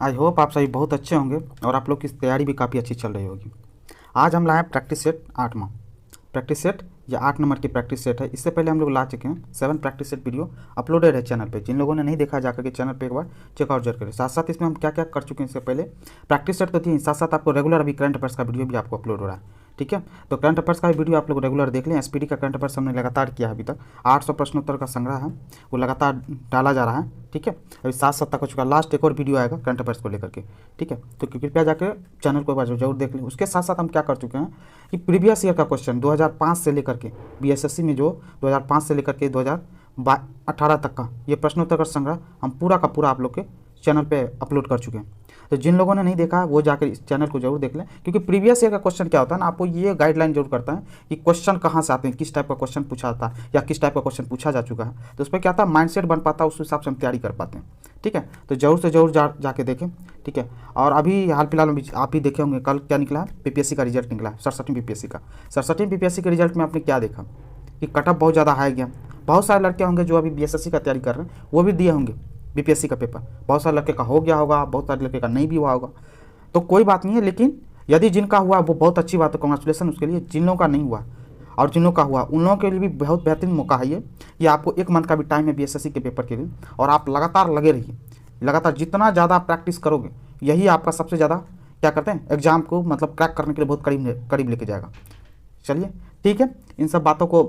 I hope आप सभी बहुत अच्छे होंगे और आप लोग की तैयारी भी काफ़ी अच्छी चल रही होगी। आज हम लाए हैं प्रैक्टिस सेट 8वां प्रैक्टिस सेट, या 8 नंबर की प्रैक्टिस सेट है। इससे पहले हम लोग ला चुके हैं 7 प्रैक्टिस सेट वीडियो अपलोडेड है चैनल पे। जिन लोगों ने नहीं देखा जाकर के चैनल पे एक बार चेकआउट जरूर करें। साथ साथ इसमें हम क्या क्या कर चुके हैं इससे पहले प्रैक्टिस सेट तो थी, साथ साथ आपको रेगुलर अभी करंट अफेयर्स का वीडियो भी आपको अपलोड हो रहा है। ठीक है, तो करंट अफेयर्स का भी वीडियो आप लोग रेगुलर देख लें। एसपीडी का करंट अफेयर्स हमने लगातार किया है, अभी तक 800 प्रश्नोत्तर का संग्रह है, वो लगातार डाला जा रहा है। ठीक है, अभी 7 सप्ताह हो चुका, लास्ट एक और वीडियो आएगा करंट अफेयर्स को लेकर के। ठीक है, तो कृपया जाकर चैनल को एक बार जरूर देख लें। उसके साथ साथ हम क्या कर चुके हैं कि प्रीवियस ईयर का क्वेश्चन 2005 से लेकर के बीएसएससी में जो 2005 से लेकर के 2018 तक का ये प्रश्नोत्तर का संग्रह हम पूरा का पूरा आप लोग के चैनल पे अपलोड कर चुके हैं। तो जिन लोगों ने नहीं देखा वो जाकर इस चैनल को जरूर देख लें, क्योंकि प्रीवियस ईयर का क्वेश्चन क्या होता है ना, आपको ये गाइडलाइन जरूर करता है कि क्वेश्चन कहाँ से आते हैं, किस टाइप का क्वेश्चन पूछा जाता है या किस टाइप का क्वेश्चन पूछा जा चुका है। तो उस पर क्या आता है, माइंडसेट बन पाता है, उस हिसाब से हम तैयारी कर पाते हैं। ठीक है, तो जरूर से जरूर जाके देखें। ठीक है, और अभी हाल फिलहाल में आप भी देखे होंगे कल क्या निकला है, पीपीएससी का रिजल्ट निकला है, 67वीं पीपीएससी का। 67वीं पीपीएससी के रिजल्ट में आपने क्या देखा कि कटअप बहुत ज़्यादा हाई गया। बहुत सारे लड़के होंगे जो अभी बीएसएससी का तैयारी कर रहे हैं, वो भी दिए होंगे बीपीएससी का पेपर। बहुत सारे लड़के का हो गया होगा, बहुत सारे लड़के का नहीं भी हुआ होगा, तो कोई बात नहीं है। लेकिन यदि जिनका हुआ वो बहुत अच्छी बात है, कॉन्ग्रेचुलेसन उसके लिए। जिन लोगों का नहीं हुआ और जिन लोगों का हुआ उन लोगों के लिए भी बहुत बेहतरीन मौका है ये आपको 1 मंथ का भी टाइम है बीएसएससी के पेपर के लिए, और आप लगातार लगे रहिए। लगातार जितना ज़्यादा प्रैक्टिस करोगे यही आपका सबसे ज़्यादा क्या करते हैं एग्जाम को मतलब क्रैक करने के लिए बहुत करीब लेके जाएगा। चलिए ठीक है, इन सब बातों को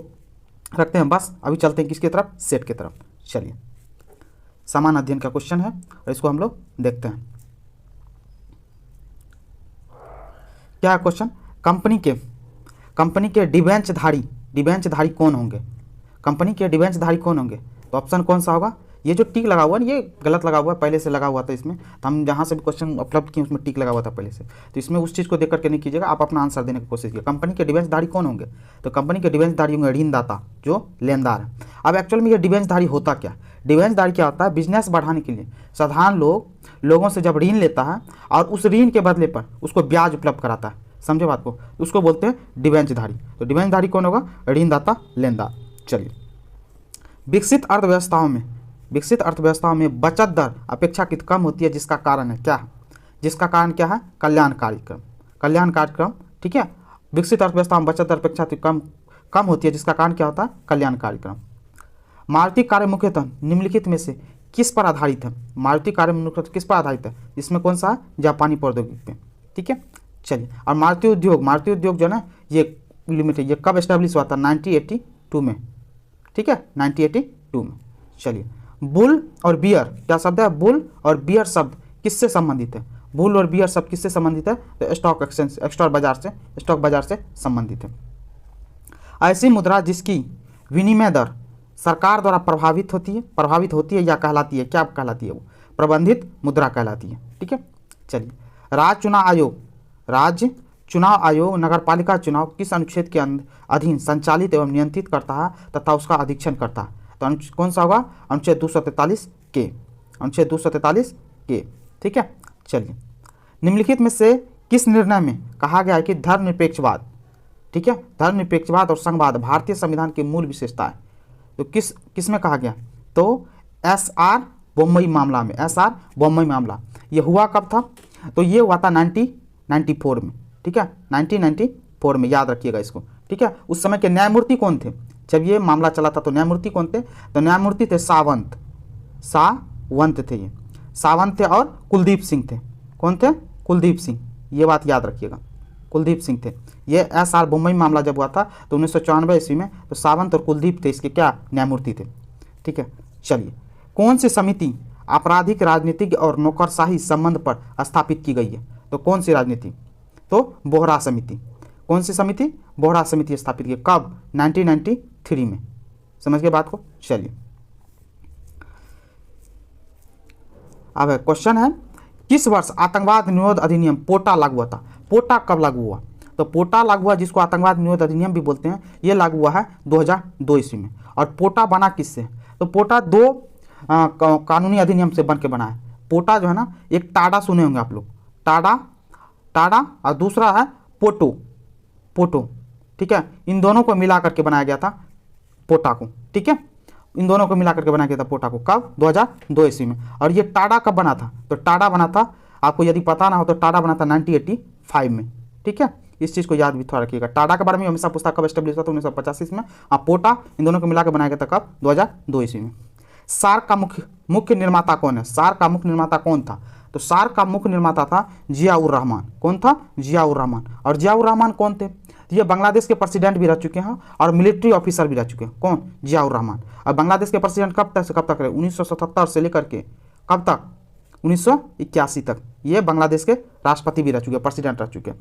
रखते हैं बस। अभी चलते हैं किसकी तरफ, सेट की तरफ। चलिए, समान अध्ययन का क्वेश्चन है और इसको हम लोग देखते हैं। क्या है क्वेश्चन, कंपनी के डिबेंचधारी कौन होंगे, कंपनी के डिबेंचधारी कौन होंगे। तो ऑप्शन कौन सा होगा, ये जो टिक लगा हुआ है ये गलत लगा हुआ है, पहले से लगा हुआ था इसमें। तो हम जहाँ से भी क्वेश्चन उपलब्ध किए उसमें टिक लगा हुआ था पहले से, तो इसमें उस चीज़ को देख करके नहीं कीजिएगा, आप अपना आंसर देने की कोशिश कीजिए। कंपनी के डिबेंचधारी कौन होंगे, तो कंपनी के डिबेंचधारी होंगे ऋणदाता, जो लेनदार है। अब एक्चुअल में ये डिबेंचधारी होता क्या, डिबेंचधारी क्या होता है, बिजनेस बढ़ाने के लिए साधारण लोगों से जब ऋण लेता है और उस ऋण के बदले पर उसको ब्याज उपलब्ध कराता है, समझे बात को, उसको बोलते हैं डिबेंचधारी। तो डिबेंचधारी कौन होगा, ऋणदाता लेनदार। चलिए, विकसित अर्थव्यवस्थाओं में बचत दर अपेक्षाकृत कम होती है, जिसका कारण है क्या, जिसका कारण क्या है, कल्याण कार्यक्रम। ठीक है, विकसित अर्थव्यवस्था में बचत दर अपेक्षाकृत कम होती है, जिसका कारण क्या होता है, कल्याण कार्यक्रम। मारुति कार्य मुख्यतः निम्नलिखित में से किस पर आधारित है, मारुति कार्य मुख्यतः किस पर आधारित है, इसमें कौन सा है, जापानी प्रौद्योगिकी पे। ठीक है, चलिए, और मारुति उद्योग जो है ना ये लिमिटेड, ये कब एस्टेब्लिश हुआ था, 1982 में। ठीक है, 1982 में। चलिए, बुल और बियर क्या शब्द है, बुल और बियर शब्द किससे संबंधित है, बुल और बियर शब्द किससे संबंधित है, तो स्टॉक बाजार से संबंधित है। ऐसी मुद्रा जिसकी विनिमय दर सरकार द्वारा प्रभावित होती है या कहलाती है, क्या कहलाती है, वो प्रबंधित मुद्रा कहलाती है। ठीक है, चलिए, राज्य चुनाव आयोग नगरपालिका चुनाव किस अनुच्छेद के अधीन संचालित एवं नियंत्रित करता है तथा उसका अधीक्षण करता है, तो कौन सा होगा, अनुच्छेद 243 के। ठीक है, चलिए, निम्नलिखित में से किस निर्णय में कहा गया है कि धर्मनिरपेक्षवाद, ठीक है, धर्मनिरपेक्षवाद और संघवाद भारतीय संविधान की मूल विशेषता है, तो किस में कहा गया, तो SR बम्बई मामला। ये हुआ कब था, तो ये हुआ था 1994 में। ठीक है, 1994 में, याद रखिएगा इसको। ठीक है, उस समय के न्यायमूर्ति कौन थे, जब ये मामला चला था तो न्यायमूर्ति कौन थे, तो न्यायमूर्ति थे सावंत थे, ये सावंत थे और कुलदीप सिंह थे। कौन थे, कुलदीप सिंह, ये बात याद रखिएगा, कुलदीप सिंह थे। ये SR बम्बई मामला जब हुआ था तो 1994 ईस्वी में, तो सावंत और कुलदीप थे इसके क्या न्यायमूर्ति थे। ठीक है, चलिए, कौन सी समिति आपराधिक राजनीतिक और नौकरशाही संबंध पर स्थापित की गई है, तो कौन सी राजनीति, तो बोहरा समिति। कौन सी समिति, बोहरा समिति स्थापित की, कब, 1993 में। समझ गए बात को। चलिए, अब क्वेश्चन है, किस वर्ष आतंकवाद निरोध अधिनियम पोटा लागू हुआ था, पोटा कब लागू हुआ, तो पोटा लागू हुआ, जिसको आतंकवाद निरोध अधिनियम भी बोलते हैं, ये लागू हुआ है 2002 ईस्वी में। और पोटा बना किससे, तो पोटा 2 कानूनी अधिनियम से बन के बना है। पोटा जो है ना, एक टाडा सुने होंगे आप लोग, टाडा और दूसरा है पोटो। ठीक है, इन दोनों को मिला करके बनाया गया था पोटा को। ठीक है, इन दोनों को मिला करके बनाया गया था पोटा को, कब? 2002 ईस्वी में। और ये टाडा कब बना था? तो टाडा बना था, आपको यदि पता ना हो तो टाडा बना था 1985 में। ठीक है, इस चीज़ को याद भी थोड़ा रखिएगा। टाडा के बारे में हमेशा पूछता कब एस्टेब्लिश हुआ था? 1985 में। और पोटा इन दोनों को मिला के बनाया गया था कब? 2002 ईस्वी में। सार्क का मुख्य निर्माता कौन है? सार्क का मुख्य निर्माता कौन था? तो सार्क का मुख्य निर्माता था जियाउर रहमान। कौन था? जियाउर रहमान। और जियाउर रहमान कौन थे? ये बांग्लादेश के प्रेसिडेंट भी रह चुके हैं और मिलिट्री ऑफिसर भी रह चुके हैं। कौन? जियाउर रहमान। और बांग्लादेश के प्रेसिडेंट कब तक से कब तक रहे? 1977 से लेकर के कब तक? 1981 तक ये बांग्लादेश के राष्ट्रपति भी रह चुके, प्रेसिडेंट रह चुके।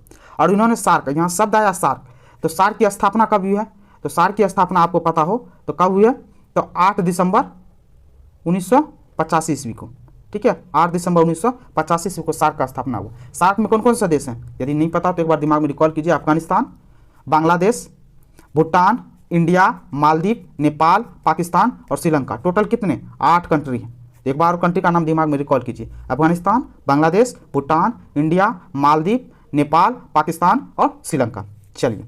और इन्होंने सार्क, यहाँ शब्द आया सार्क, तो सार्क की स्थापना कब हुई है? तो सार्क की स्थापना आपको पता हो तो कब हुई है? तो 8 दिसंबर 1985 ईस्वी को। ठीक है, 8 दिसंबर 1985 ईस्वी को सार्क का स्थापना हुआ। सार्क में कौन कौन से देश हैं? यदि नहीं पता तो एक बार दिमाग में रिकॉल कीजिए। अफगानिस्तान, बांग्लादेश, भूटान, इंडिया, मालदीव, नेपाल, पाकिस्तान और श्रीलंका। टोटल कितने? 8 कंट्री हैं। एक बार कंट्री का नाम दिमाग में रिकॉल कीजिए। अफगानिस्तान, बांग्लादेश, भूटान, इंडिया, मालदीव, नेपाल, पाकिस्तान और श्रीलंका। चलिए,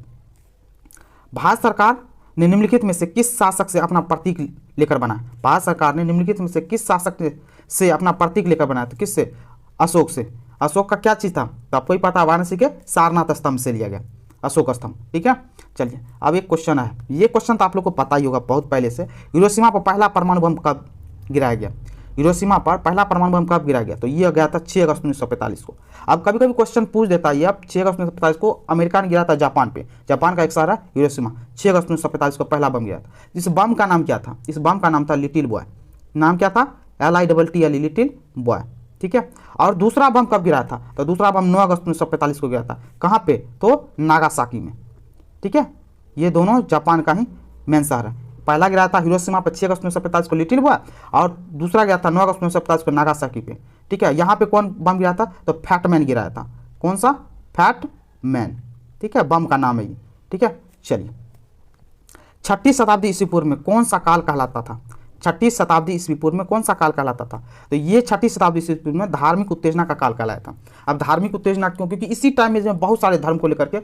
भारत सरकार ने निम्नलिखित में से किस शासक से अपना प्रतीक लेकर बनाया? भारत सरकार ने निम्नलिखित में से किस शासक से अपना प्रतीक लेकर बनाया? तो किससे? अशोक से। अशोक का क्या चीज़ था? तो आपको ही पता, वाराणसी के सारनाथ स्तंभ से लिया गया, अशोक स्तंभ। ठीक है, चलिए अब एक क्वेश्चन है, ये क्वेश्चन तो आप लोग को पता ही होगा बहुत पहले से। हिरोशिमा पर पहला परमाणु बम कब गिराया गया? हिरोशिमा पर पहला परमाणु बम कब गिराया गया? तो ये गया था 6 अगस्त 1945 को। अब कभी कभी क्वेश्चन पूछ देता है, अब 6 अगस्त 1945 को अमेरिका ने गिरा था जापान पे। जापान का एक शहर है हिरोशिमा। 6 अगस्त 1945 को पहला बम गिरा था। इस बम का नाम क्या था? इस बम का नाम था लिटिल बॉय। नाम क्या था? LITTLE, little boy. ठीक है, और दूसरा बम कब गिरा था? तो दूसरा बम 9 अगस्त 1945 को गिरा था। कहाँ पे? तो नागासाकी में। ठीक है, ये दोनों जापान का ही मेन शहर है। पहला गिरा था हिरोशिमा पर 6 अगस्त 1945 को लिटिल बॉय, और दूसरा गया था 9 अगस्त 1945 को नागासाकी पे। ठीक है, यहाँ पे कौन बम गिरा था? तो फैटमैन गिराया था। कौन सा? फैटमैन। ठीक है, बम का नाम है ये। ठीक है, चलिए, 6ठी शताब्दी ईस्वी पूर्व में कौन सा काल कहलाता था? 6ठी शताब्दी ईस्वी पूर्व में कौन सा काल कहलाता था? तो ये 6ठी शताब्दी ईस्वी पूर्व में धार्मिक उत्तेजना का काल कहलाया था। अब धार्मिक उत्तेजना क्यों? क्योंकि इसी टाइम में बहुत सारे धर्म को लेकर के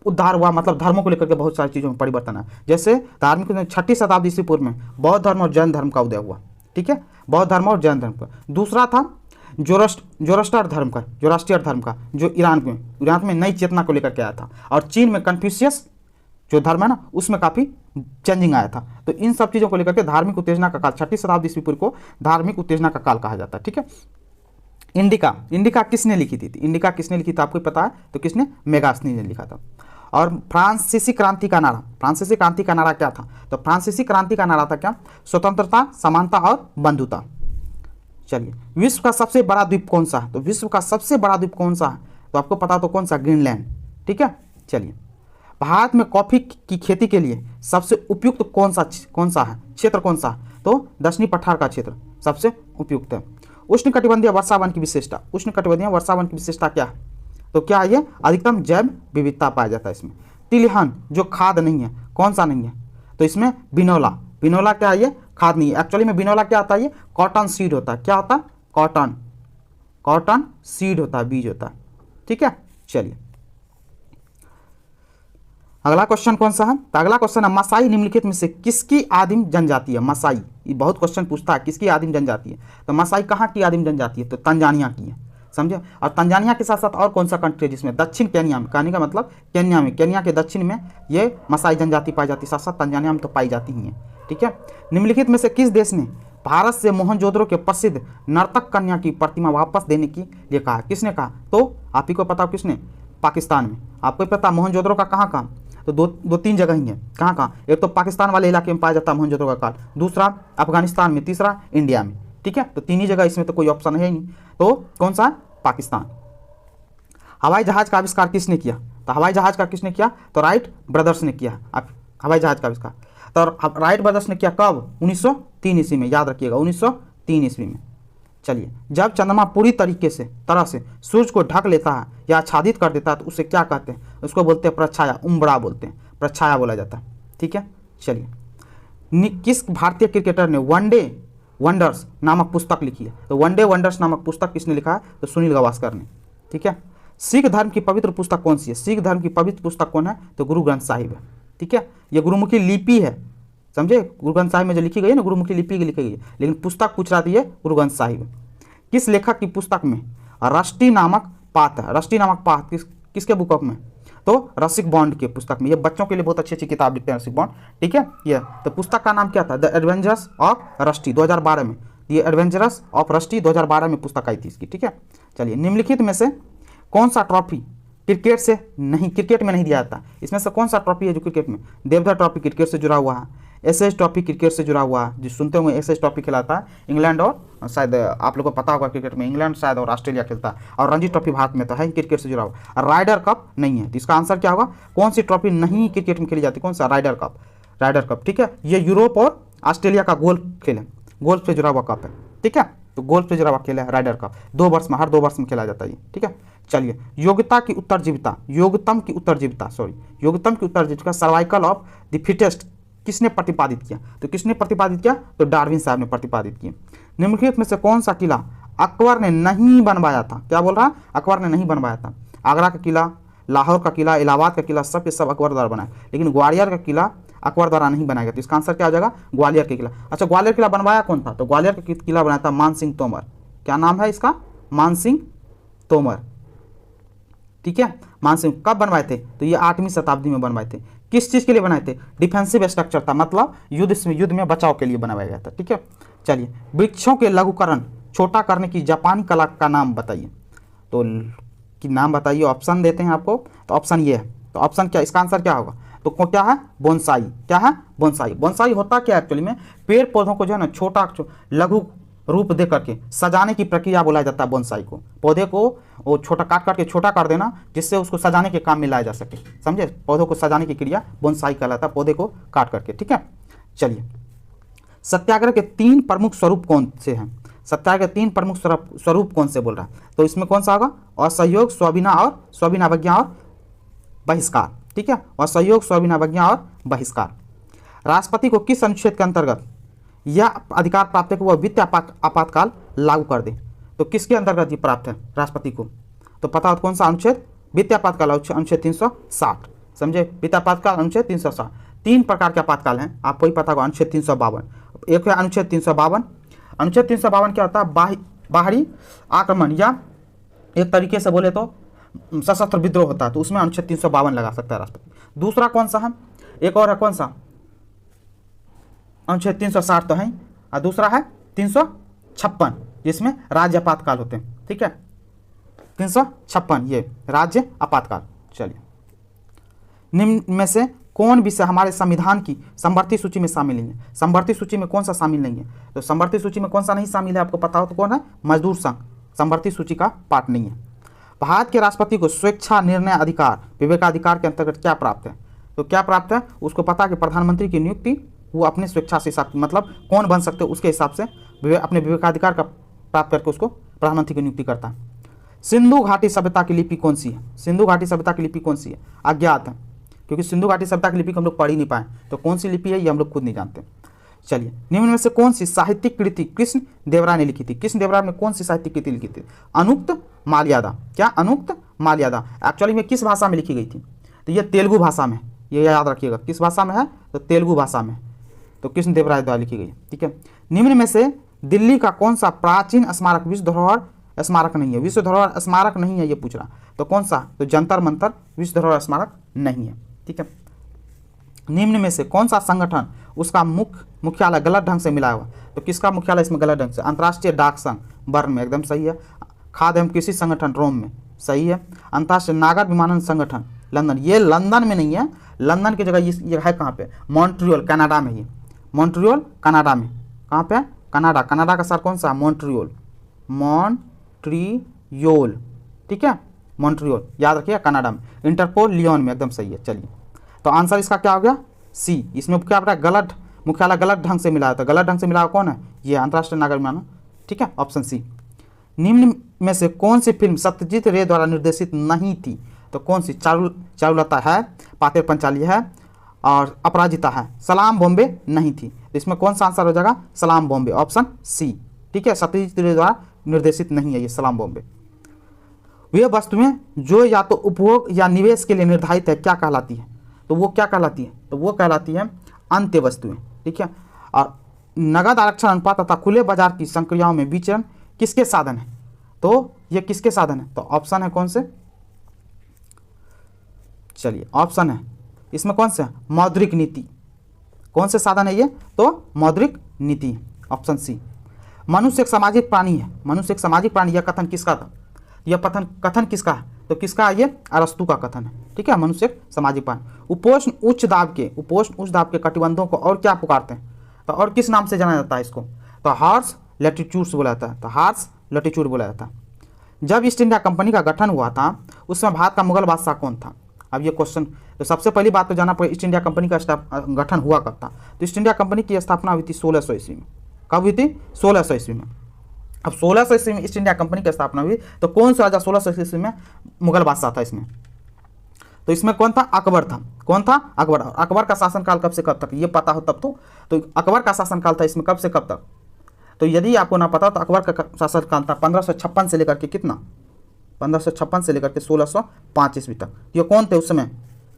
उद्धार हुआ, मतलब धर्मों को लेकर के बहुत सारी चीज़ों में परिवर्तन है। जैसे धार्मिक 6ठी शताब्दी ईस्वी पूर्व में बौद्ध धर्म और जैन धर्म का उदय हुआ। ठीक है, बौद्ध धर्म और जैन धर्म का। दूसरा था जोरस्टर धर्म का, जोरास्ट्रियर धर्म का, जो ईरान में नई चेतना को लेकर के आया था। और चीन में कन्फ्यूशियस जो धर्म है ना, उसमें काफ़ी चेंजिंग आया था। तो इन सब चीज़ों को लेकर के धार्मिक उत्तेजना का काल, 6ठी शताब्दी ईस्वी पूर्व को धार्मिक उत्तेजना का काल कहा जाता है। ठीक है, इंडिका किसने लिखी थी? इंडिका किसने लिखी थी आपको पता है? तो किसने? मेगास्थनी ने लिखा था। और फ्रांसीसी क्रांति का नारा, फ्रांसीसी क्रांति का नारा क्या था? तो फ्रांसीसी क्रांति का नारा था क्या? स्वतंत्रता, समानता और बंधुता। चलिए, विश्व का सबसे बड़ा द्वीप कौन सा है? तो विश्व का सबसे बड़ा द्वीप कौन सा है? तो आपको पता तो कौन सा? ग्रीनलैंड। ठीक है, चलिए, भारत में कॉफ़ी की खेती के लिए सबसे उपयुक्त कौन सा है? क्षेत्र कौन सा है? तो दक्षिणी पठार का क्षेत्र सबसे उपयुक्त है। उष्णकटिबंधीय वर्षा वन की विशेषता, उष्णकटिबंधीय वर्षा वन की विशेषता क्या है? तो क्या है ये? अधिकतम जैव विविधता पाया जाता है इसमें। तिलहन जो खाद नहीं है, कौन सा नहीं है? तो इसमें बिनौला। बिनौला क्या है? ये खाद नहीं है। एक्चुअली में बिनौला क्या होता है? ये कॉटन सीड होता है। क्या होता है? कॉटन सीड होता है, बीज होता है। ठीक है, चलिए, अगला क्वेश्चन कौन सा है? तो अगला क्वेश्चन है, मसाई निम्नलिखित में से किसकी आदिम जनजाति है? मसाई, ये बहुत क्वेश्चन पूछता है, किसकी आदिम जनजाति है? तो मसाई कहाँ की आदिम जनजाति है? तो तंजानिया की है, समझे। और तंजानिया के साथ साथ और कौन सा कंट्री है जिसमें? दक्षिण केन्या में, कहने का मतलब केन्या में, केन्या के दक्षिण में ये मसाई जनजाति पाई जाती है, साथ साथ तंजानिया में तो पाई जाती ही है। ठीक है, निम्नलिखित में से किस देश ने भारत से मोहनजोदड़ो के प्रसिद्ध नर्तक कन्या की प्रतिमा वापस देने के लिए कहा? किसने कहा? तो आप ही को पता हो किसने? पाकिस्तान में। आपको पता मोहनजोदड़ो का कहाँ? तो दो तीन जगह ही है। कहाँ? एक तो पाकिस्तान वाले इलाके में पाया जाता है मोहनजोदड़ो का काल, दूसरा अफगानिस्तान में, तीसरा इंडिया में। ठीक है, तो तीन ही जगह, इसमें तो कोई ऑप्शन है ही नहीं। तो कौन सा? पाकिस्तान। हवाई जहाज का आविष्कार किसने किया? तो हवाई जहाज का किसने किया? तो राइट ब्रदर्स ने किया हवाई जहाज का आविष्कार। तो राइट ब्रदर्स ने किया कब? 1903 ईस्वी में, याद रखिएगा 1903 ईस्वी में। चलिए, जब चंद्रमा पूरी तरह से सूर्य को ढक लेता है या आच्छादित कर देता है तो उसे क्या कहते हैं? उसको बोलते हैं प्रच्छाया, उम्बरा बोलते हैं, प्रच्छाया बोला जाता है। ठीक है, चलिए, किस भारतीय क्रिकेटर ने वनडे वंडर्स नामक पुस्तक लिखी है? तो वनडे वंडर्स नामक पुस्तक किसने लिखा है? तो सुनील गावस्कर ने। ठीक है, सिख धर्म की पवित्र पुस्तक कौन सी है? सिख धर्म की पवित्र पुस्तक कौन है? तो गुरु ग्रंथ साहिब है। ठीक है, यह गुरुमुखी लिपि है। समझे, गुरु ग्रंथ साहिब में जो लिखी गई है ना, गुरुमुखी लिपि की लिखी गई है, लेकिन पुस्तक पूछ रहा थी ये गुरु ग्रंथ साहिब। किस लेखक की पुस्तक में रष्टि नामक पात्र है? रष्टि नामक पात्र किसके बुक में? तो रसिक बॉन्ड के पुस्तक में। ये बच्चों के लिए बहुत अच्छी अच्छी किताब लिखते हैं रसिक बॉन्ड, ठीक है। ये तो पुस्तक का नाम क्या था? द एडवेंचर्स ऑफ रष्टि, 2012 में। ये एडवेंचरस ऑफ रष्टि 2012 में पुस्तक आई थी इसकी, ठीक है। चलिए, निम्नलिखित में से कौन सा ट्रॉफी क्रिकेट से नहीं, क्रिकेट में नहीं दिया जाता? इसमें से कौन सा ट्रॉफी है जो क्रिकेट में? देवधर ट्रॉफी क्रिकेट से जुड़ा हुआ है, एसएस ट्रॉफी क्रिकेट से जुड़ा हुआ है, जो सुनते होंगे एसएस ट्रॉफी खिलाता है इंग्लैंड, और शायद आप लोगों को पता होगा क्रिकेट में इंग्लैंड शायद और ऑस्ट्रेलिया खेलता है, और रणजी ट्रॉफी भारत में तो है क्रिकेट से जुड़ा हुआ। राइडर कप नहीं है, तो इसका आंसर क्या होगा? कौन सी ट्रॉफी नहीं क्रिकेट में खेली जाती? कौन सा? राइडर कप, राइडर कप, ठीक है। ये यूरोप और ऑस्ट्रेलिया का गोल्फ खेल है, गोल्फ से जुड़ा हुआ कप है, ठीक है। तो गोल्फ से जुड़ा हुआ खेल है राइडर कप, 2 वर्ष में, हर 2 वर्ष में खेला जाता है ये, ठीक है। चलिए, योग्यता की उत्तरजीविता, योग्यतम की उत्तरजीविता, सॉरी, योग्यतम की उत्तरजीविता, सर्वाइकल ऑफ द फिटेस्ट किसने प्रतिपादित किया? तो किसने प्रतिपादित किया? तो डार्विन साहब ने प्रतिपादित किया। निम्नलिखित में से कौन सा किला अकबर ने नहीं बनवाया था? क्या बोल रहा है? अकबर ने नहीं बनवाया था। आगरा का किला, लाहौर का किला, इलाहाबाद का किला, सब के सब अकबर द्वारा बनाया, लेकिन ग्वालियर का किला अकबर द्वारा नहीं बनाया गया। तो इसका आंसर क्या हो जाएगा? ग्वालियर के किला। अच्छा, ग्वालियर किला बनवाया कौन था? तो ग्वालियर का किला बनाया था मान सिंह तोमर। क्या नाम है इसका? मान सिंह तोमर, ठीक है। मान सिंह कब बनवाए थे? तो ये 8वीं शताब्दी में बनवाए थे। किस चीज़ के लिए बनाए थे? डिफेंसिव स्ट्रक्चर था, मतलब युद्ध में बचाव के लिए बनाया गया था, ठीक है। चलिए, वृक्षों के लघुकरण छोटा करने की जापानी कला का नाम बताइए। तो कि नाम बताइए, ऑप्शन देते हैं आपको। तो ऑप्शन ये है, तो ऑप्शन क्या, इसका आंसर क्या होगा? तो क्या है? बोनसाई। क्या है? बोनसाई। बोनसाई होता क्या है एक्चुअली में? पेड़ पौधों को जो है ना छोटा लघु रूप दे करके सजाने की प्रक्रिया बोला जाता है बोनसाई को। पौधे को वो छोटा काट करके छोटा कर देना, जिससे उसको सजाने के काम में लाया जा सके, समझे। पौधों को सजाने की क्रिया बोनसाई कहलाता है, पौधे को काट करके, ठीक है। चलिए, सत्याग्रह के 3 प्रमुख स्वरूप कौन से हैं? सत्याग्रह के 3 प्रमुख स्वरूप कौन से बोल रहा है? तो इसमें कौन सा होगा? असहयोग, स्वाभिनावज्ञा और बहिष्कार, ठीक है। असहयोग, स्वाभिनावज्ञा और बहिष्कार। राष्ट्रपति को किस अनुच्छेद के अंतर्गत यह अधिकार प्राप्त है कि वह वित्तीय आपातकाल लागू कर दे? तो किसके अंतर्गत ये प्राप्त है राष्ट्रपति को? तो पता हो कौन सा अनुच्छेद? वित्तीय आपातकाल अनुच्छेद 360, समझे। वित्तीय आपातकाल अनुच्छेद 360। 3 प्रकार के आपातकाल हैं, आपको ही पता होगा। अनुच्छेद 352, एक है अनुच्छेद 352। अनुच्छेद 352 क्या होता है? बाहरी आक्रमण, या एक तरीके से बोले तो सशस्त्र विद्रोह होता है, तो उसमें अनुच्छेद 352 लगा सकता है राष्ट्रपति। दूसरा कौन सा है? एक और है, कौन सा? अनुच्छेद 360 तो है, और दूसरा है 356, जिसमें राज्य आपातकाल होते हैं, ठीक है। 356 ये राज्य आपातकाल। चलिए, निम्न में से कौन विषय हमारे संविधान की समवर्ती सूची में शामिल नहीं है? समवर्ती सूची में कौन सा शामिल नहीं है? तो समवर्ती सूची में कौन सा नहीं शामिल है आपको पता हो तो कौन है? मजदूर संघ समवर्ती सूची का पार्ट नहीं है। भारत के राष्ट्रपति को स्वेच्छा निर्णय अधिकार, विवेकाधिकार के अंतर्गत क्या प्राप्त है? तो क्या प्राप्त है? उसको पता है कि प्रधानमंत्री की नियुक्ति वो अपने स्वेच्छा से हिसाब, मतलब कौन बन सकते उसके हिसाब से अपने विवेकाधिकार का प्राप्त करके उसको प्रधानमंत्री की नियुक्ति करता है। सिंधु घाटी सभ्यता की लिपि कौन सी है? सिंधु घाटी सभ्यता की लिपि कौन सी है? अज्ञात है, क्योंकि सिंधु घाटी सभ्यता की लिपि को हम लोग पढ़ ही नहीं पाए, तो कौन सी लिपि है ये हम लोग खुद नहीं जानते। चलिए, निम्न में से कौन सी साहित्यिक कृति कृष्ण देवराय ने लिखी थी? कृष्ण देवराय ने कौन सी साहित्यिक कृति लिखी थी? अनुक्त माल्यादा। क्या? अनुक्त माल्यादा। एक्चुअली में किस भाषा में लिखी गई थी? तो ये तेलुगु भाषा में, ये याद रखिएगा। किस भाषा में है? तो तेलुगु भाषा में, तो कृष्ण देवराय द्वारा लिखी गई, ठीक है। निम्न में से दिल्ली का कौन सा प्राचीन स्मारक विश्व धरोहर स्मारक नहीं है? विश्व धरोहर स्मारक नहीं है ये पूछ रहा, तो कौन सा? तो जंतर मंतर विश्व धरोहर स्मारक नहीं है, ठीक है। निम्न में से कौन सा संगठन उसका मुख्यालय गलत ढंग से मिला हुआ? तो किसका मुख्यालय इसमें गलत ढंग से? अंतर्राष्ट्रीय डाक संघ बर्न में, एकदम सही है। खाद्य एवं कृषि संगठन रोम में, सही है। अंतर्राष्ट्रीय नागर विमानन संगठन लंदन, ये लंदन में नहीं है, लंदन की जगह ये है कहाँ पे? मॉन्ट्रियल, कनाडा में। ये मॉन्ट्रियल कनाडा में, कहाँ पे? कनाडा। कनाडा का शहर कौन सा? मॉन्ट्रियल, मॉन्ट्रियोल, ठीक है, मॉन्ट्रियल, याद रखिए, कनाडा में। इंटरपोल लियोन में, एकदम सही है। चलिए, तो आंसर इसका क्या हो गया? सी। इसमें क्या बता? गलत मुख्यालय गलत ढंग से मिला है, तो गलत ढंग से मिला कौन है? ये अंतर्राष्ट्रीय नागर विमानन, ठीक है, ऑप्शन सी। निम्न में से कौन सी फिल्म सत्यजीत रे द्वारा निर्देशित नहीं थी? तो कौन सी? चारुलता है, पातेर पंचाली है, और अपराजिता है। सलाम बॉम्बे नहीं थी, तो इसमें कौन सा आंसर हो जाएगा? सलाम बॉम्बे, ऑप्शन सी, ठीक है। सत्यजीत रे द्वारा निर्देशित नहीं है ये सलाम बॉम्बे। वे वस्तुएं जो या तो उपभोग या निवेश के लिए निर्धारित है क्या कहलाती है? तो वो क्या कहलाती है? तो वो कहलाती है अंत्य वस्तुएं, ठीक है। और नगद आरक्षण अनुपात तथा खुले बाजार की संक्रियाओं में विचरण किसके साधन है? तो ये किसके साधन है? तो ऑप्शन है कौन से? चलिए ऑप्शन है इसमें कौन सा? मौद्रिक नीति। कौन से साधन है ये? तो मौद्रिक नीति, ऑप्शन सी। मनुष्य एक सामाजिक प्राणी है। मनुष्य एक सामाजिक प्राणी, यह कथन किसका था? यह कथन किसका है? तो किसका है ये? अरस्तु का कथन है, ठीक है। मनुष्य एक सामाजिक प्राणी। उपोष्ण उच्च दाब के कटिबंधों को और क्या पुकारते हैं? तो और किस नाम से जाना जाता है इसको? तो हार्स लैटिट्यूड्स बोला जाता है। तो हार्स लैटिट्यूड बोला जाता है। जब ईस्ट इंडिया कंपनी का गठन हुआ था उसमें भारत का मुगल बादशाह कौन था? अब ये क्वेश्चन, तो सबसे पहली बात तो जाना पड़े ईस्ट इंडिया कंपनी का गठन हुआ कब था? तो ईस्ट इंडिया कंपनी की स्थापना हुई थी 1600 ईस्वी में। कब हुई थी? 1600 ईस्वी में। अब 1600 ईस्वी में ईस्ट इंडिया कंपनी की स्थापना हुई, तो कौन सा राजा 1600 ईस्वी में मुगल बादशाह था इसमें? तो इसमें कौन था? अकबर था। कौन था? अकबर। अकबर का शासनकाल कब से कब तक, ये पता हो तब तो अकबर का शासनकाल था इसमें कब से कब तक? तो यदि आपको ना पता तो अकबर का शासनकाल था 1556 से लेकर के कितना? 1556 से लेकर के 1605 ईस्वी तक। ये कौन थे उस समय?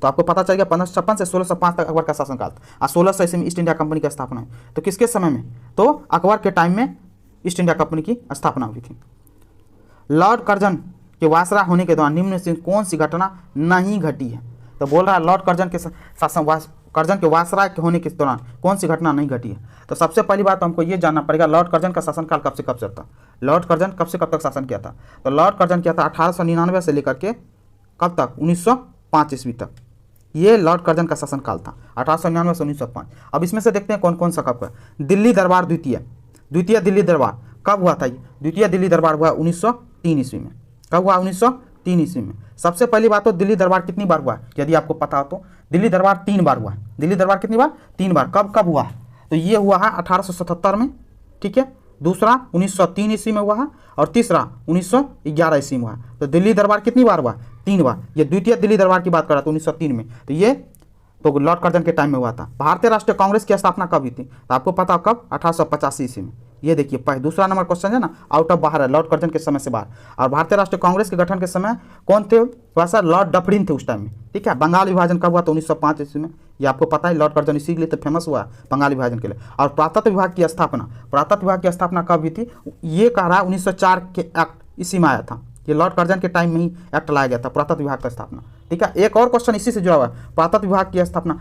तो आपको पता चल गया 1556 से 1605 तक अकबर का शासनकाल था। और 1600 ईस्वी में ईस्ट इंडिया कंपनी की स्थापना है। तो किसके समय में? तो अकबर के टाइम में ईस्ट इंडिया कंपनी की स्थापना हुई थी। लॉर्ड कर्जन के वायसराय होने के दौरान निम्न से कौन सी घटना नहीं घटी है? तो बोल रहा है लॉर्ड कर्जन के कर्जन के वायसराय होने के दौरान कौन सी घटना नहीं घटी है? तो सबसे पहली बात तो हमको ये जानना पड़ेगा लॉर्ड कर्जन का शासनकाल कब से कब चलता? लॉर्ड कर्जन कब से कब तक शासन किया था? तो लॉर्ड कर्जन किया था 1899 से लेकर के कब तक? 1905 ईस्वी तक। ये लॉर्ड कर्जन का शासनकाल था 1899 से 1905। अब इसमें से देखते हैं कौन कौन सा कब का। दिल्ली दरबार द्वितीय दिल्ली दरबार कब हुआ था? द्वितीय दिल्ली दरबार हुआ 1903 ईस्वी में। कब हुआ? 1903 ईस्वी में। सबसे पहली बात तो दिल्ली दरबार कितनी बार हुआ? यदि आपको पता हो तो दिल्ली दरबार 3 बार हुआ। दिल्ली दरबार कितनी बार? 3 बार। कब कब हुआ? तो ये हुआ है 1877 में, ठीक है। दूसरा 1903 ईस्वी में हुआ है और तीसरा 1911 ईस्वी में हुआ। तो दिल्ली दरबार कितनी बार हुआ? 3 बार। ये द्वितीय दिल्ली दरबार की बात कर रहा था 1903 में। तो ये तो लॉर्ड कर्जन के टाइम में हुआ था। भारतीय राष्ट्रीय कांग्रेस की स्थापना कब हुई थी? तो आपको पता कब? 1885 ईस्वी में। ये देखिए दूसरा नंबर क्वेश्चन है ना, आउट ऑफ बाहर है, लॉर्ड कर्जन के समय से बाहर। और भारतीय राष्ट्रीय कांग्रेस के गठन के समय कौन थे? वैसा लॉर्ड डफरिन थे उस टाइम में, ठीक है। बंगाल विभाजन कब हुआ? तो 1905 ईस्वी में। ये आपको पता है लॉर्ड कर्जन इसीलिए तो फेमस हुआ बंगाल विभाजन के लिए। और पुरातत्व विभाग की स्थापना कब हुई थी? ये कह रहा है 1904 के एक्ट ईस्वी में आया था। ये लॉर्ड कर्जन के टाइम में ही एक्ट लाया गया था पुरातत्व विभाग का स्थापना, ठीक है। एक और क्वेश्चन इसी से जुड़ा हुआ है, पुरातत्व विभाग की स्थापना,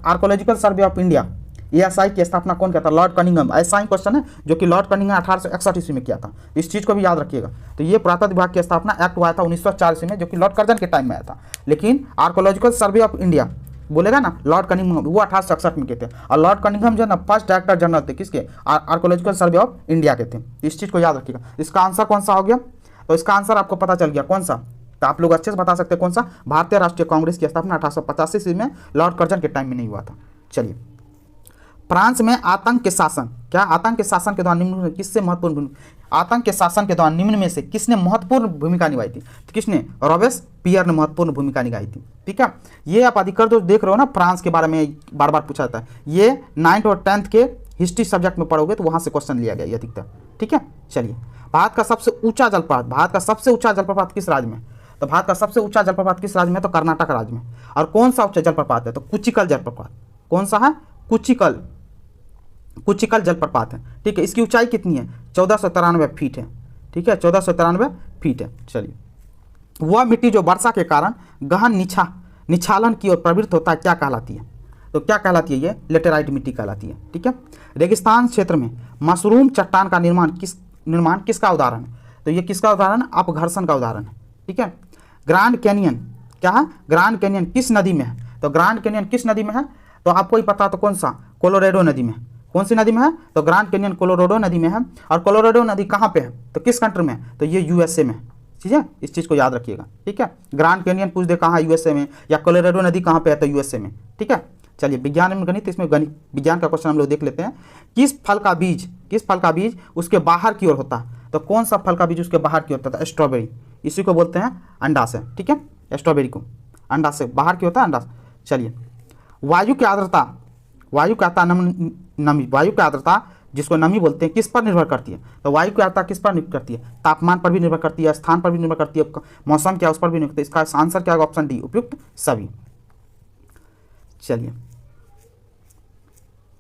archaeological survey of India ASI की स्थापना कौन किया था? Lord Cunningham. ऐसा ही क्वेश्चन है जो कि लॉर्ड कनिंघम 1861 ईस्वी में किया था। इस चीज़ को भी याद रखिएगा। तो ये पुरातत्व विभाग की स्थापना एक्ट हुआ था 1904 ईस्वी में, जो कि लॉर्ड कर्जन के टाइम में आया था। लेकिन आर्कोलॉजिकल सर्वे ऑफ इंडिया बोलेगा ना लॉर्ड कनिंघम, वो 1861 में किए थे। और लॉर्ड कनिंघम जो है ना फर्स्ट डायरेक्टर जनरल थे किसके? आर्कोलॉजिकल सर्वे ऑफ इंडिया के थे। इस चीज़ को याद रखिएगा। इसका आंसर कौन सा हो गया? तो इसका आंसर आपको पता चल गया कौन सा? तो आप लोग अच्छे से बता सकते हैं कौन सा? भारतीय राष्ट्रीय कांग्रेस की स्थापना 1885 ईस्वी में लॉर्ड कर्जन के टाइम में नहीं हुआ था। चलिए, फ्रांस में आतंक के शासन आतंक के शासन के दौरान निम्न में किससे महत्वपूर्ण आतंक के शासन के दौरान निम्न में से किसने महत्वपूर्ण भूमिका निभाई थी? तो किसने? रॉबेस्पियर ने महत्वपूर्ण भूमिका निभाई थी, ठीक है। ये आप अधिकतर जो देख रहे हो ना फ्रांस के बारे में बार बार पूछा जाता है, ये 9th और 10th के हिस्ट्री सब्जेक्ट में पढ़ोगे तो वहाँ से क्वेश्चन लिया गया ये अधिकतर, ठीक है। चलिए, भारत का सबसे ऊंचा जलप्रपात किस राज्य में? तो भारत का सबसे ऊंचा जलप्रपात किस राज्य में? तो कर्नाटक राज्य में। और कौन सा ऊंचा जलप्रपात है? तो कुचिकल जलप्रपात। कौन सा है? कुचिकल जलप्रपात है, ठीक है। इसकी ऊंचाई कितनी है? 1493 फीट है, ठीक है। 1493 फीट है। चलिए, वह मिट्टी जो वर्षा के कारण गहन निछालन की ओर प्रवृत्त होता है क्या कहलाती है? तो क्या कहलाती है? ये लेटेराइट मिट्टी कहलाती है, ठीक है। रेगिस्तान क्षेत्र में मशरूम चट्टान का निर्माण किसका उदाहरण है? तो ये किसका उदाहरण है? अपघर्षण का उदाहरण है, ठीक है। ग्रैंड कैनियन क्या है? ग्रैंड कैनियन किस नदी में है? तो ग्रैंड कैनियन किस नदी में है? तो आपको ही पता, तो कौन सा? कोलोराडो नदी में। कौन सी नदी में है? तो ग्रैंड कैनियन कोलोराडो नदी में है। और कोलोराडो नदी कहाँ पे है? तो किस कंट्री में है? तो ये USA में, ठीक है। इस चीज़ को याद रखिएगा, ठीक है। ग्रैंड कैनियन पूछ दे कहाँ USA में, या कोलोराडो नदी कहाँ पे है? तो USA में, ठीक है। चलिए, विज्ञान में गणित, इसमें विज्ञान का क्वेश्चन हम लोग देख लेते हैं। किस फल का बीज उसके बाहर की ओर होता है? तो कौन सा फल का बीज उसके बाहर की ओर होता है? स्ट्रॉबेरी। इसी को बोलते हैं अंडा से, ठीक है। स्ट्रॉबेरी को अंडा से बाहर की होता है, अंडा से। चलिए, वायु की आर्द्रता जिसको नमी बोलते हैं किस पर निर्भर करती है? तो वायु की आर्द्रता किस पर निर्भर करती है? तापमान पर भी निर्भर करती है, स्थान पर भी निर्भर करती है, मौसम क्या उस पर भी निर्भर करती है। इसका आंसर क्या होगा? ऑप्शन डी, उपयुक्त सभी। चलिए,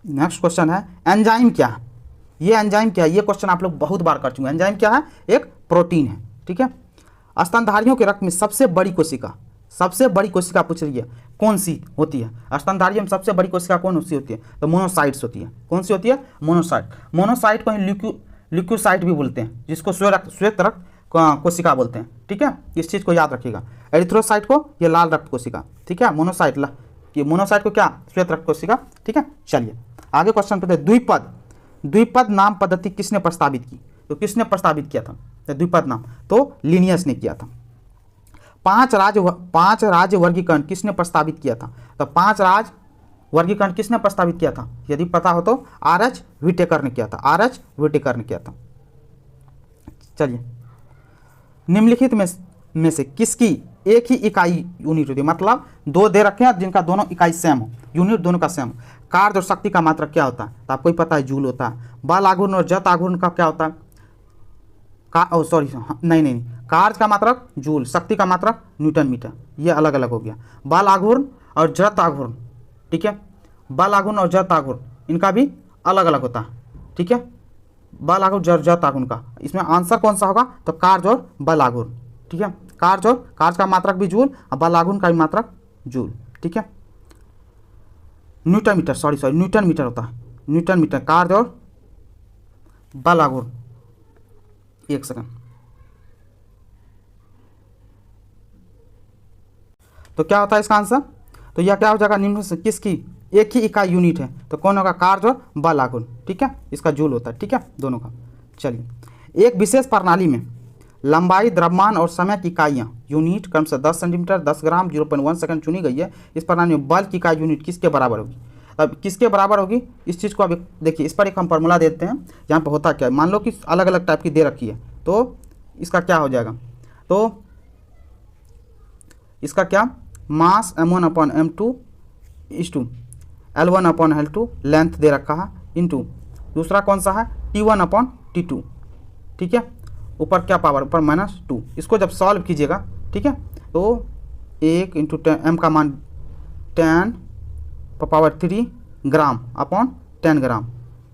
नेक्स्ट क्वेश्चन है एंजाइम क्या है। ये एंजाइम क्या है, ये क्वेश्चन आप लोग बहुत बार कर चुके हैं। एंजाइम क्या है, एक प्रोटीन है, ठीक है। स्तनधारियों के रक्त में सबसे बड़ी कोशिका पूछ रही है कौन सी होती है। स्तनधारियों में सबसे बड़ी कोशिका कौन सी होती है, तो मोनोसाइट्स होती है। कौन सी होती है, मोनोसाइट। मोनोसाइट को ही ल्यूकोसाइट भी बोलते हैं, जिसको श्वेत रक्त कोशिका बोलते हैं, ठीक है। इस चीज़ को याद रखिएगा। एरिथ्रोसाइट को ये लाल रक्त कोशिका, ठीक है। मोनोसाइट को क्या, श्वेत रक्त कोशिका, ठीक है। चलिए आगे क्वेश्चन पे द्विपद नाम पद्धति किसने प्रस्तावित की, तो किसने प्रस्तावित किया था, तो द्विपद नाम तो लिनियस ने किया था। पांच राज्य वर्गीकरण किसने प्रस्तावित किया था, तो 5 राज्य वर्गीकरण किसने प्रस्तावित किया था, यदि पता हो तो आर.एच. व्हिटेकर ने किया था। आर.एच. व्हिटेकर ने किया था। चलिए निम्नलिखित में से किसकी एक ही इकाई यूनिट होती है, मतलब 2 दे रखे हैं जिनका दोनों इकाई सेम हो, यूनिट दोनों का सेम हो। कार्य और शक्ति का मात्रक क्या होता है, तो आपको ही पता है, जूल होता है। बल आघूर्ण और जत आघूर्ण का क्या होता है, नहीं, कार्य का मात्रक जूल, शक्ति का मात्रक न्यूटन मीटर, ये अलग अलग हो गया। बल आघूर्ण और जत आघूर्ण, ठीक है। बल आघूर्ण और जत आघूर्ण इनका भी अलग अलग होता है, ठीक है। बल आघूर्ण जत आघूर्ण का, इसमें आंसर कौन सा होगा, तो कार्य और बल आघूर्ण, ठीक है। कार्य का मात्रक भी जूल और बल आघूर्ण का भी मात्रक जूल, ठीक है। न्यूटन मीटर होता है, न्यूटन मीटर। कार्य और बल आघूर्ण, एक सेकंड। तो क्या होता है इसका आंसर, तो यह क्या हो जाएगा, निम्न से किसकी एक ही इकाई यूनिट है, तो कौन होगा, कार्य और बल आघूर्ण, ठीक है। इसका जूल होता है, ठीक है, दोनों का। चलिए एक विशेष प्रणाली में लंबाई, द्रव्यमान और समय की इकाइयाँ यूनिट क्रम से 10 सेंटीमीटर, 10 ग्राम, 0.1 सेकंड चुनी गई है। इस प्रणाली में बल की इकाई यूनिट किसके बराबर होगी। अब किसके बराबर होगी, इस चीज़ को अब देखिए, इस पर एक हम फार्मूला देते हैं। यहाँ पर होता क्या है, मान लो कि अलग अलग टाइप की दे रखी है, तो इसका क्या हो जाएगा, तो इसका क्या, मास m1/m2 = L1/L2 लेंथ दे रखा है, इंटू दूसरा कौन सा है, T1/T2, ठीक है। ऊपर क्या पावर, ऊपर -2। इसको जब सॉल्व कीजिएगा, ठीक है, तो 1 × 10 m का मान 10⁻³ ग्राम अपॉन 10 ग्राम,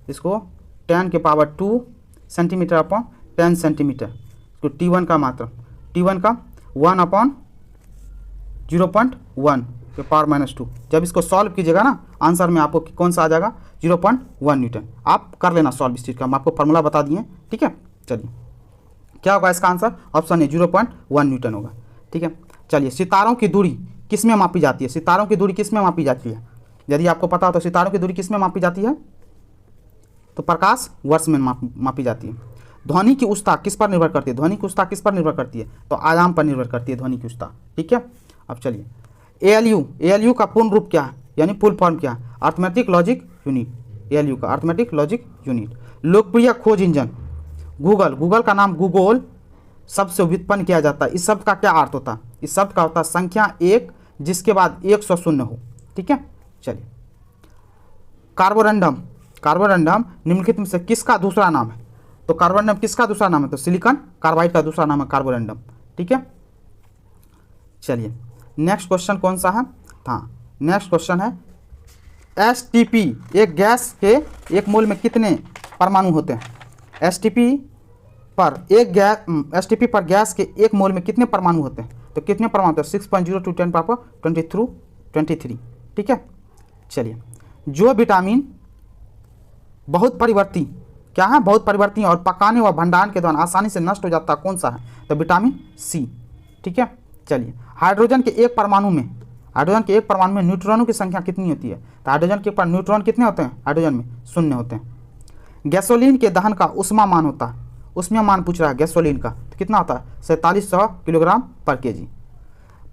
इसको 10⁻² सेंटीमीटर अपॉन 10 सेंटीमीटर। इसको T1 का मात्रा, T1 का 1/0.1 के पावर -2। जब इसको सॉल्व कीजिएगा ना, आंसर में आपको कौन सा आ जाएगा, 0.1 न्यूटन। आप कर लेना सॉल्व इस चीज़ का, हम आपको फार्मूला बता दिए, ठीक है। चलिए क्या होगा इसका आंसर, ऑप्शन ए 0.1 न्यूटन होगा, ठीक है। चलिए सितारों की दूरी किस में मापी जाती है, सितारों की दूरी किस में मापी जाती है, यदि आपको पता हो तो सितारों की दूरी किस में मापी जाती है, तो प्रकाश वर्ष में मापी जाती है। ध्वनि की उच्चता किस पर निर्भर करती है, ध्वनि की उच्चता किस पर निर्भर करती है, तो आयाम पर निर्भर करती है ध्वनि की उच्चता, ठीक है। अब चलिए ALU का पूर्ण रूप क्या है, यानी फुल फॉर्म क्या है, अर्थमेटिक लॉजिक यूनिट। ALU का अर्थमेटिक लॉजिक यूनिट। लोकप्रिय खोज इंजन गूगल का नाम गूगल शब्द से व्युत्पन्न किया जाता है। इस शब्द का क्या अर्थ होता है, इस शब्द का होता है संख्या 1 जिसके बाद 100 शून्य हो, ठीक है। चलिए कार्बोरंडम निम्नलिखित में से किसका दूसरा नाम है, तो कार्बोरंडम किसका दूसरा नाम है, तो सिलिकॉन कार्बाइड का दूसरा नाम है कार्बोरंडम, ठीक है। चलिए नेक्स्ट क्वेश्चन कौन सा है, हाँ नेक्स्ट क्वेश्चन है STP एक गैस के 1 मोल में कितने परमाणु होते हैं। STP पर गैस के 1 मोल में कितने परमाणु होते हैं, तो कितने परमाणु होते हैं, 6.0 × 10⁻23, ठीक है। चलिए जो विटामिन बहुत परिवर्ती क्या है, बहुत परिवर्ती और पकाने व भंडारण के दौरान आसानी से नष्ट हो जाता कौन सा है, तो विटामिन C, ठीक है। चलिए हाइड्रोजन के एक परमाणु में न्यूट्रॉनों की संख्या कितनी होती है, तो हाइड्रोजन के पर न्यूट्रॉन कितने होते हैं, हाइड्रोजन में 0 होते हैं। गैसोलीन के दहन का ऊष्मामान होता है, ऊष्मामान पूछ रहा है गैसोलीन का, तो कितना होता है, 4700 किलोग्राम पर kg।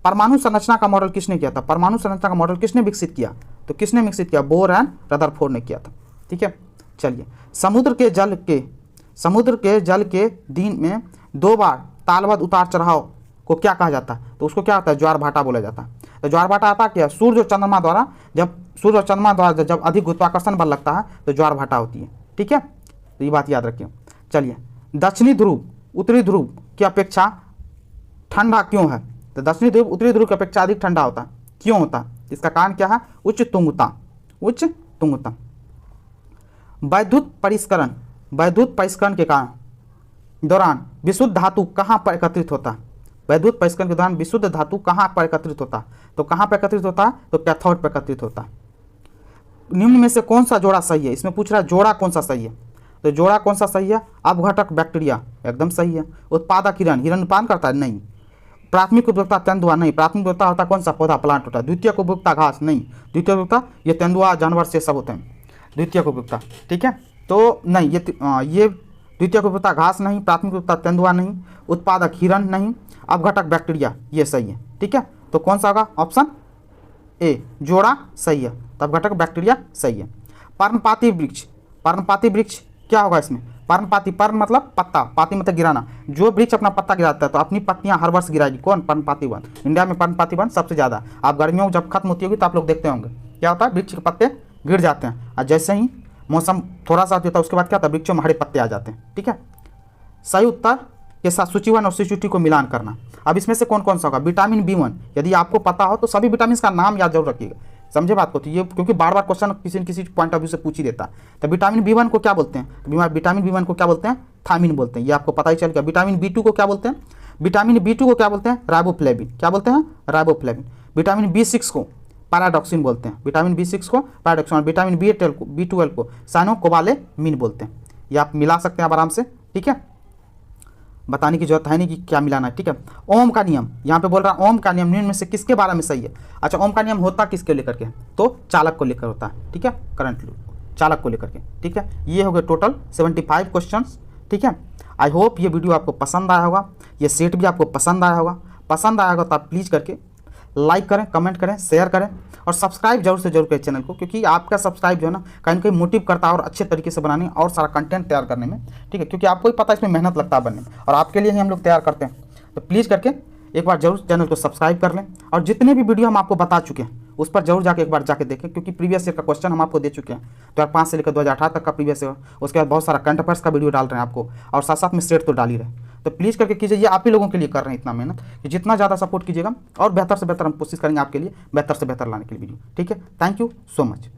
परमाणु संरचना का मॉडल किसने किया था, परमाणु संरचना का मॉडल किसने विकसित किया, तो किसने विकसित किया, बोर एंड रदरफोर्ड ने किया था, ठीक है। चलिए समुद्र के जल के दिन में 2 बार तालबद्ध उतार चढ़ाव को क्या कहा जाता है, तो उसको क्या होता है, ज्वार भाटा बोला जाता है। तो ज्वार भाटा आता क्या, सूर्य और चंद्रमा द्वारा जब अधिक गुरुत्वाकर्षण बल लगता है तो ज्वार भाटा होती है, ठीक है। तो ये बात याद रखिए। चलिए दक्षिणी ध्रुव उत्तरी ध्रुव की अपेक्षा ठंडा क्यों है, तो दक्षिणी ध्रुव उत्तरी ध्रुव की अपेक्षा अधिक ठंडा होता है, क्यों होता है, इसका कारण क्या है, उच्च तुंगता। वैद्युत परिष्करण के कारण दौरान विशुद्ध धातु कहाँ पर एकत्रित होता है? वैद्युत परिष्करण के दौरान विशुद्ध धातु कहाँ पर एकत्रित होता है? तो कहाँ पर एकत्रित होता है? तो कैथोड पर एकत्रित होता है। निम्न में से कौन सा जोड़ा सही है? इसमें पूछ रहा है जोड़ा कौन सा सही है, तो जोड़ा कौन सा सही है? अपघटक बैक्टीरिया एकदम सही है। उत्पादक हिरण, हिरण उत्पादन करता है? नहीं। प्राथमिक उपभोक्ता तेंदुआ? नहीं। प्राथमिक उपभोक्ता होता कौन सा? पौधा, प्लांट होता है। द्वितीयक उपभोक्ता घास? नहीं। द्वितीयक उपभोक्ता ये तेंदुआ जानवर से सब होते हैं द्वितीयक उपभोक्ता, ठीक है। तो नहीं, ये द्वितीयक उपभोक्ता घास नहीं, प्राथमिक उपभोक्ता तेंदुआ नहीं, उत्पादक हिरण नहीं, अपघटक बैक्टीरिया ये सही है, ठीक है। तो कौन सा होगा? ऑप्शन ए जोड़ा सही है, तो अपघटक बैक्टीरिया सही है। पर्णपाती वृक्ष, पर्णपाती वृक्ष क्या होगा इसमें? पर्णपाती, पर्ण मतलब पत्ता, पाती मतलब गिराना। जो वृक्ष अपना पत्ता गिराता है तो अपनी पत्तियां हर वर्ष गिराएगी। कौन? पर्णपाती वन। इंडिया में पर्णपाती वन सबसे ज़्यादा। आप गर्मियों जब खत्म होती होगी तो आप लोग देखते होंगे क्या होता है, वृक्ष के पत्ते गिर जाते हैं, और जैसे ही मौसम थोड़ा सा होता है उसके बाद क्या होता है, वृक्षों में हरे पत्ते आ जाते हैं, ठीक है। सही उत्तर के साथ सूची 1 और सूची 2 को मिलान करना। अब इसमें से कौन कौन सा होगा? विटामिन B1, यदि आपको पता हो तो सभी विटामिन का नाम याद जरूर रखिएगा, समझे बात को। तो ये क्योंकि बार बार क्वेश्चन किसी न किसी पॉइंट ऑफ व्यू से पूछ ही देता है। तो विटामिन B1 को क्या बोलते हैं? तो विटामिन B1 को क्या बोलते हैं? थायमिन बोलते हैं, ये आपको पता ही चल गया। विटामिन B2 को क्या बोलते हैं? विटामिन B2 को क्या बोलते हैं? राइबोफ्लेविन। क्या बोलते हैं? राइबोफ्लेविन। विटामिन B6 को पैराडॉक्सिन बोलते हैं, विटामिन B6 को पैराडॉक्सिन। और विटामिन B12 को साइनोकोबालेमिन बोलते हैं। ये आप मिला सकते हैं आप आराम से, ठीक है। बताने की जरूरत है नहीं कि क्या मिलाना है, ठीक है। ओम का नियम, यहाँ पे बोल रहा है ओम का नियम निम्न में से किसके बारे में सही है? अच्छा, ओम का नियम होता किसके लेकर के? तो चालक को लेकर होता है, ठीक है, करंट चालक को लेकर के, ठीक है। ये हो गए टोटल 75 क्वेश्चंस, ठीक है। आई होप ये वीडियो आपको पसंद आया होगा, ये सेट भी आपको पसंद आया होगा। पसंद आया होगा तो आप प्लीज़ करके लाइक करें, कमेंट करें, शेयर करें और सब्सक्राइब जरूर से जरूर करें चैनल को, क्योंकि आपका सब्सक्राइब जो है ना कहीं ना कहीं मोटिव करता है और अच्छे तरीके से बनाने और सारा कंटेंट तैयार करने में, ठीक है। क्योंकि आपको ही पता है इसमें मेहनत लगता है बनने में, और आपके लिए ही हम लोग तैयार करते हैं। तो प्लीज़ करके एक बार जरूर चैनल को सब्सक्राइब कर लें, और जितने भी वीडियो हम आपको बता चुके हैं उस पर जरूर जाके एक बार जाके देखें, क्योंकि प्रीवियस ईयर का क्वेश्चन हम आपको दे चुके हैं 2005 से लेकर 2018 तक का प्रीवियस ईयर। उसके बाद बहुत सारा करंट अफेयर्स का वीडियो डाल रहे हैं आपको, और साथ साथ में सेट तो डाल ही रहे। तो प्लीज़ करके कीजिए, ये आप ही लोगों के लिए कर रहे हैं इतना मेहनत, कि जितना ज़्यादा सपोर्ट कीजिएगा और बेहतर से बेहतर हम कोशिश करेंगे आपके लिए बेहतर से बेहतर लाने के लिए वीडियो, ठीक है। Thank you so much.